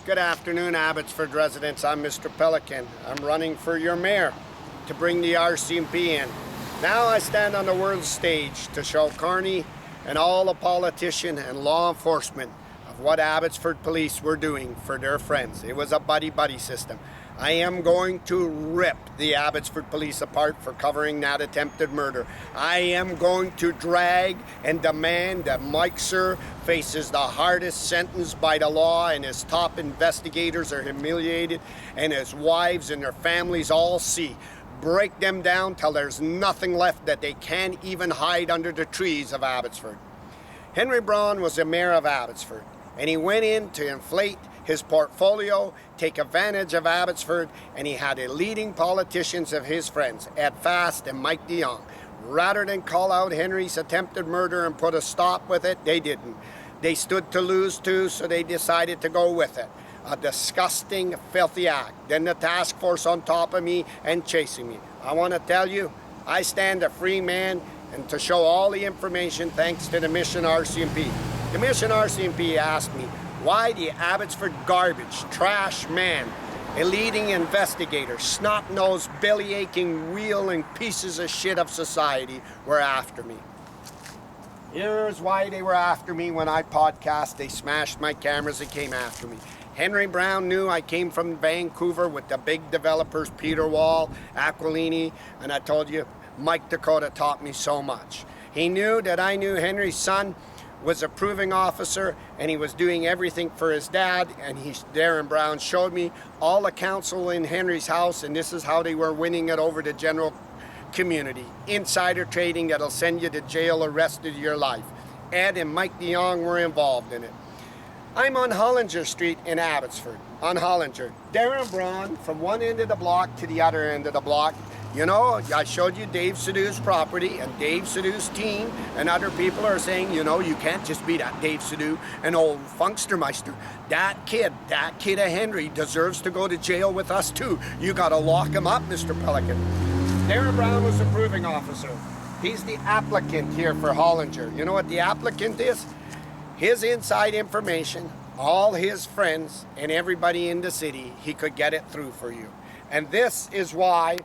Good afternoon, Abbotsford residents. I'm Mr. Pelican. I'm running for your mayor to bring the RCMP in. Now I stand on the world stage to show Carney and all the politicians and law enforcement of what Abbotsford police were doing for their friends. It was a buddy-buddy system. I am going to rip the Abbotsford police apart for covering that attempted murder. I am going to drag and demand that Mike Sir faces the hardest sentence by the law, and his top investigators are humiliated, and his wives and their families all see. Break them down till there's nothing left that they can't even hide under the trees of Abbotsford. Henry Braun was the mayor of Abbotsford, and he went in to inflate his portfolio, take advantage of Abbotsford, and he had the leading politicians of his friends, Ed Fast and Mike de Jong. Rather than call out Henry's attempted murder and put a stop with it, they didn't. They stood to lose too, so they decided to go with it. A disgusting, filthy act. Then the task force on top of me and chasing me. I want to tell you, I stand a free man, and to show all the information thanks to the Mission RCMP. The Mission RCMP asked me why the Abbotsford garbage, trash man, a leading investigator, snot-nosed, belly-aching, reeling pieces of shit of society were after me. Here's why they were after me when I podcast. They smashed my cameras and came after me. Henry Braun knew I came from Vancouver with the big developers, Peter Wall, Aquilini, and I told you, Mike Dakota taught me so much. He knew that I knew Henry's son was a proving officer, and he was doing everything for his dad, and Darren Brown showed me all the counsel in Henry's house, and this is how they were winning it over the general community. Insider trading that'll send you to jail the rest of your life. Ed and Mike de Jong were involved in it. I'm on Hollinger Street in Abbotsford, on Hollinger. Darren Braun from one end of the block to the other end of the block. You know, I showed you Dave Sidhu's property, and Dave Sidhu's team and other people are saying, you know, you can't just be that Dave Sidhu, an old funkstermeister. That kid of Henry deserves to go to jail with us too. You gotta lock him up, Mr. Pelican. Darren Brown was the proving officer. He's the applicant here for Hollinger. You know what the applicant is? His inside information, all his friends and everybody in the city, he could get it through for you. And this is why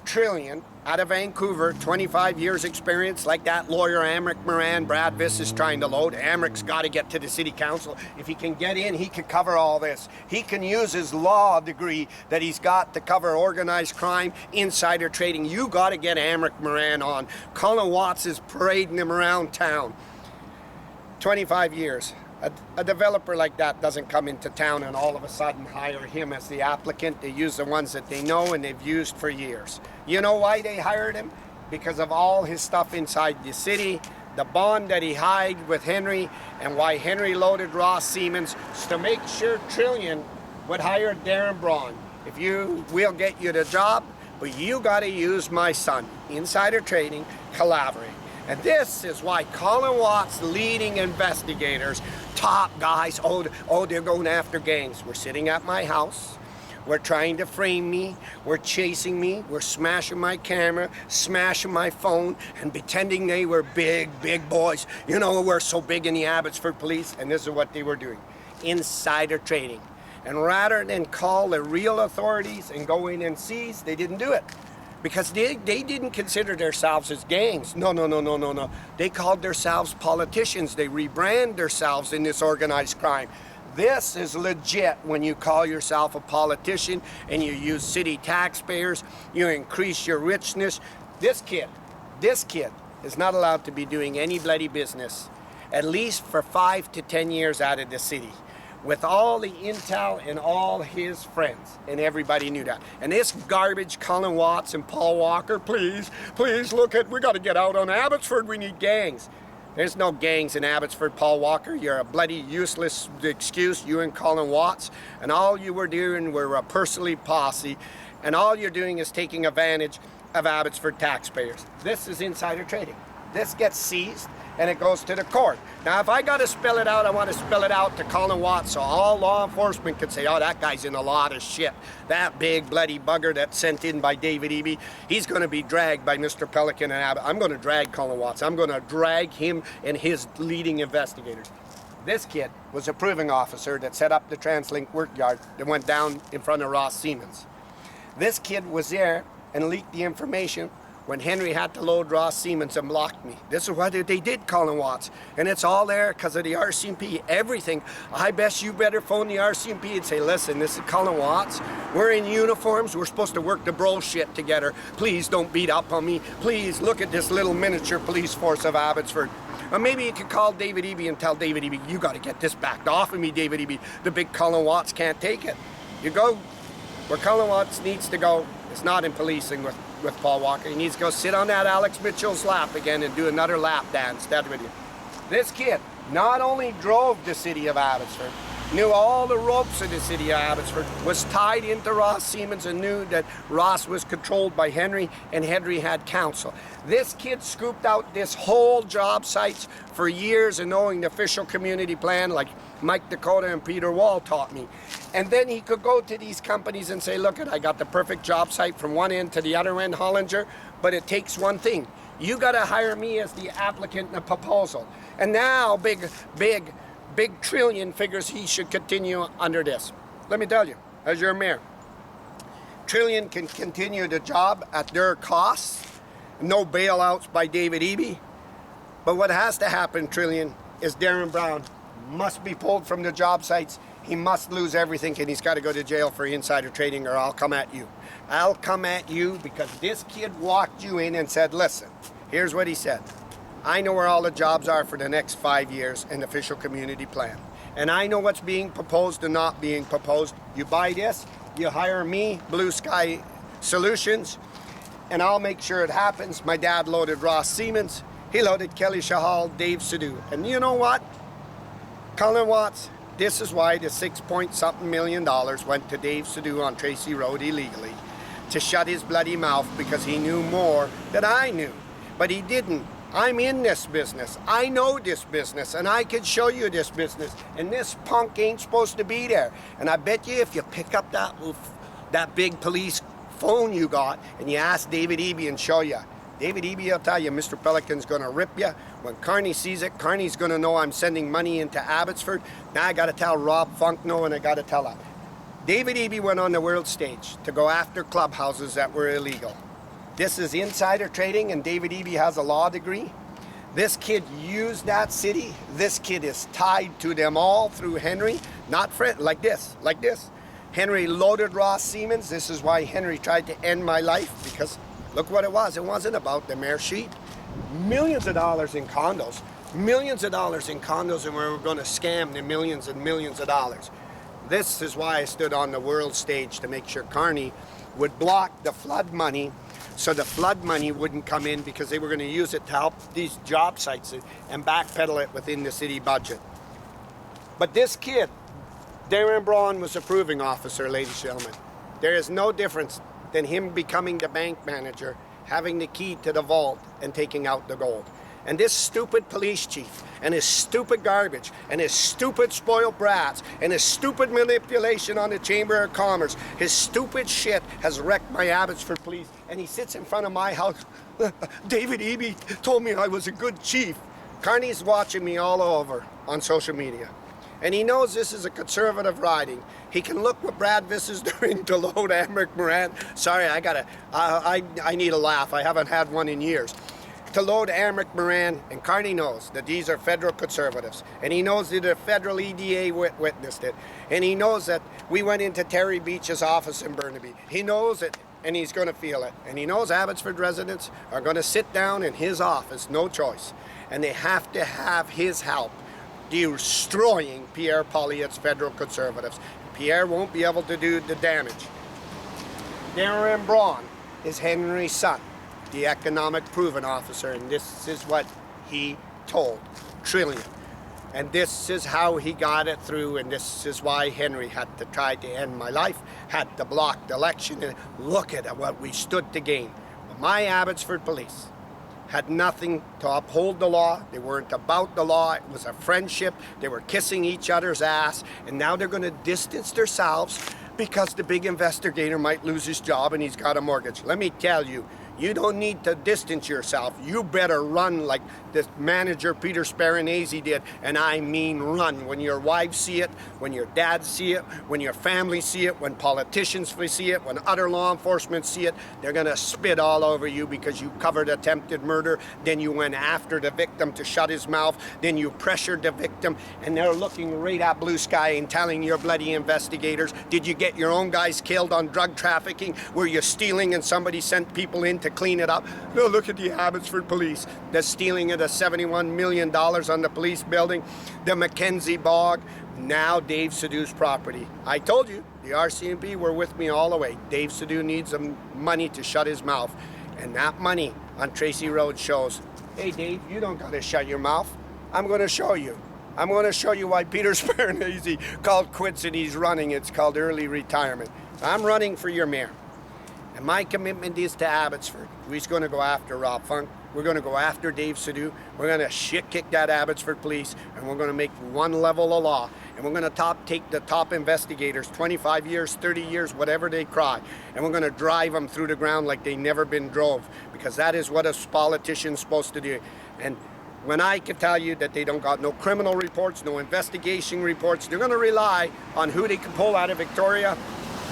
Trillion, out of Vancouver, 25 years experience, like that lawyer Amric Moran, Brad Viss is trying to load. Amric's got to get to the city council. If he can get in, he can cover all this. He can use his law degree that he's got to cover organized crime, insider trading. You got to get Amric Moran on. Colin Watts is parading him around town. 25 years. A developer like that doesn't come into town and all of a sudden hire him as the applicant. They use the ones that they know and they've used for years. You know why they hired him? Because of all his stuff inside the city, the bond that he had with Henry, and why Henry loaded Ross Siemens to make sure Trillion would hire Darren Braun. We'll get you the job, but you got to use my son. Insider trading, collaborate. And this is why Colin Watts, leading investigators, top guys, they're going after gangs. We're sitting at my house. We're trying to frame me. We're chasing me. We're smashing my camera, smashing my phone, and pretending they were big boys. You know, we're so big in the Abbotsford police, and this is what they were doing. Insider trading. And rather than call the real authorities and go in and seize, they didn't do it. Because they didn't consider themselves as gangs. No. They called themselves politicians. They rebrand themselves in this organized crime. This is legit when you call yourself a politician and you use city taxpayers, you increase your richness. This kid is not allowed to be doing any bloody business, at least for 5 to 10 years out of the city, with all the intel and all his friends, and everybody knew that. And this garbage, Colin Watts and Paul Walker, please look we gotta get out on Abbotsford, we need gangs. There's no gangs in Abbotsford, Paul Walker. You're a bloody useless excuse, you and Colin Watts, and all you were doing were a Pursley posse, and all you're doing is taking advantage of Abbotsford taxpayers. This is insider trading. This gets seized, and it goes to the court. Now, if I got to spell it out, I want to spell it out to Colin Watts so all law enforcement can say, oh, that guy's in a lot of shit. That big bloody bugger that's sent in by David Eby, he's going to be dragged by Mr. Pelican and Abbott. I'm going to drag Colin Watts. I'm going to drag him and his leading investigators. This kid was a proving officer that set up the TransLink work yard that went down in front of Ross Siemens. This kid was there and leaked the information when Henry had to load Ross Siemens and blocked me. This is what they did, Colin Watts. And it's all there because of the RCMP, everything. You better phone the RCMP and say, listen, this is Colin Watts. We're in uniforms. We're supposed to work the bro shit together. Please don't beat up on me. Please look at this little miniature police force of Abbotsford. Or maybe you could call David Eby and tell David Eby, you got to get this backed off of me, David Eby. The big Colin Watts can't take it. You go where Colin Watts needs to go. It's not in policing with Paul Walker. He needs to go sit on that Alex Mitchell's lap again and do another lap dance. That video. This kid not only drove the city of Abbotsford, knew all the ropes of the city of Abbotsford, was tied into Ross Siemens and knew that Ross was controlled by Henry and Henry had counsel. This kid scooped out this whole job sites for years and knowing the official community plan like Mike Dakota and Peter Wall taught me. And then he could go to these companies and say, look, I got the perfect job site from one end to the other end, Hollinger, but it takes one thing. You got to hire me as the applicant in the proposal. And now big Trillion figures he should continue under this. Let me tell you, as your mayor, Trillion can continue the job at their costs, no bailouts by David Eby. But what has to happen, Trillion, is Darren Brown must be pulled from the job sites. He must lose everything and he's got to go to jail for insider trading or I'll come at you. I'll come at you because this kid walked you in and said, listen, here's what he said. I know where all the jobs are for the next 5 years in the official community plan. And I know what's being proposed and not being proposed. You buy this, you hire me, Blue Sky Solutions, and I'll make sure it happens. My dad loaded Ross Siemens. He loaded Kelly Shahal, Dave Sidhu. And you know what? Colin Watts, this is why the $6-point-something million went to Dave Sidhu on Tracy Road illegally to shut his bloody mouth because he knew more than I knew. But he didn't. I'm in this business. I know this business, and I can show you this business. And this punk ain't supposed to be there. And I bet you if you pick up that big police phone you got and you ask David Eby and show you, David Eby will tell you Mr. Pelican's going to rip you. When Carney sees it, Carney's going to know I'm sending money into Abbotsford. Now I got to tell Rob Funkno and I got to tell him. David Eby went on the world stage to go after clubhouses that were illegal. This is insider trading and David Eby has a law degree. This kid used that city. This kid is tied to them all through Henry, not Fred, like this. Henry loaded Ross Siemens. This is why Henry tried to end my life because look what it was. It wasn't about the mayor sheet. Millions of dollars in condos. Millions of dollars in condos and we were going to scam the millions and millions of dollars. This is why I stood on the world stage to make sure Carney would block the flood money so the flood money wouldn't come in because they were going to use it to help these job sites and backpedal it within the city budget. But this kid, Darren Braun, was a proving officer, ladies and gentlemen. There is no difference than him becoming the bank manager, having the key to the vault and taking out the gold. And this stupid police chief and his stupid garbage and his stupid spoiled brats and his stupid manipulation on the Chamber of Commerce, his stupid shit has wrecked my Abbotsford police. And he sits in front of my house. David Eby told me I was a good chief. Carney's watching me all over on social media. And he knows this is a conservative riding. He can look what Brad Viss is doing to load Amric Moran. Sorry, I need a laugh. I haven't had one in years. To load Amric Moran, and Carney knows that these are federal conservatives. And he knows that the federal EDA witnessed it. And he knows that we went into Terry Beach's office in Burnaby. He knows it, and he's going to feel it. And he knows Abbotsford residents are going to sit down in his office, no choice. And they have to have his help destroying Pierre Poilievre's federal conservatives. Pierre won't be able to do the damage. Darren Braun is Henry's son, the economic proven officer, and this is what he told Trillion. And this is how he got it through, and this is why Henry had to try to end my life, had to block the election, and look at what we stood to gain. But my Abbotsford police had nothing to uphold the law. They weren't about the law. It was a friendship. They were kissing each other's ass, and now they're going to distance themselves because the big investigator might lose his job and he's got a mortgage. Let me tell you, You don't need to distance yourself. You better run like this manager Peter Sparanese did, and I mean run. When your wives see it, when your dads see it, when your family see it, when politicians see it, when other law enforcement see it, they're gonna spit all over you because you covered attempted murder, then you went after the victim to shut his mouth, then you pressured the victim, and they're looking right at blue sky and telling your bloody investigators, did you get your own guys killed on drug trafficking? Were you stealing and somebody sent people in to clean it up? No, look at the Abbotsford police. The stealing of the $71 million on the police building, the Mackenzie Bog, now Dave Sidhu's property. I told you, the RCMP were with me all the way. Dave Sidhu needs some money to shut his mouth. And that money on Tracy Road shows, hey Dave, you don't gotta shut your mouth. I'm gonna show you. I'm gonna show you why Peter Sparanese called quits and he's running. It's called early retirement. I'm running for your mayor. And my commitment is to Abbotsford. We're going to go after Rob Funk. We're going to go after Dave Sidhu. We're going to shit-kick that Abbotsford police, and we're going to make one level of law. And we're going to take the top investigators, 25 years, 30 years, whatever they cry, and we're going to drive them through the ground like they never been drove, because that is what a politician's supposed to do. And when I can tell you that they don't got no criminal reports, no investigation reports, they're going to rely on who they can pull out of Victoria,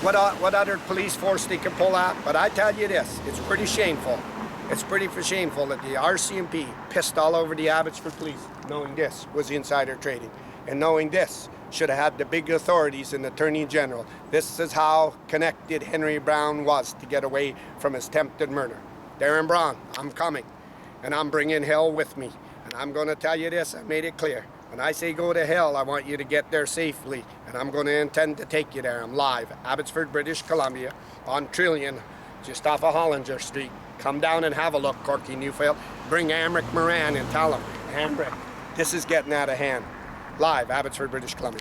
what other police force they can pull out. But I tell you this, it's pretty shameful. It's pretty shameful that the RCMP pissed all over the Abbotsford police, knowing this was insider trading. And knowing this should have had the big authorities and Attorney General. This is how connected Henry Brown was to get away from his attempted murder. Darren Brown, I'm coming. And I'm bringing hell with me. And I'm going to tell you this, I made it clear. When I say go to hell, I want you to get there safely. And I'm going to intend to take you there. I'm live, Abbotsford, British Columbia, on Trillion, just off of Hollinger Street. Come down and have a look, Corky Newfield. Bring Amric Moran and tell him, Amric, this is getting out of hand. Live, Abbotsford, British Columbia.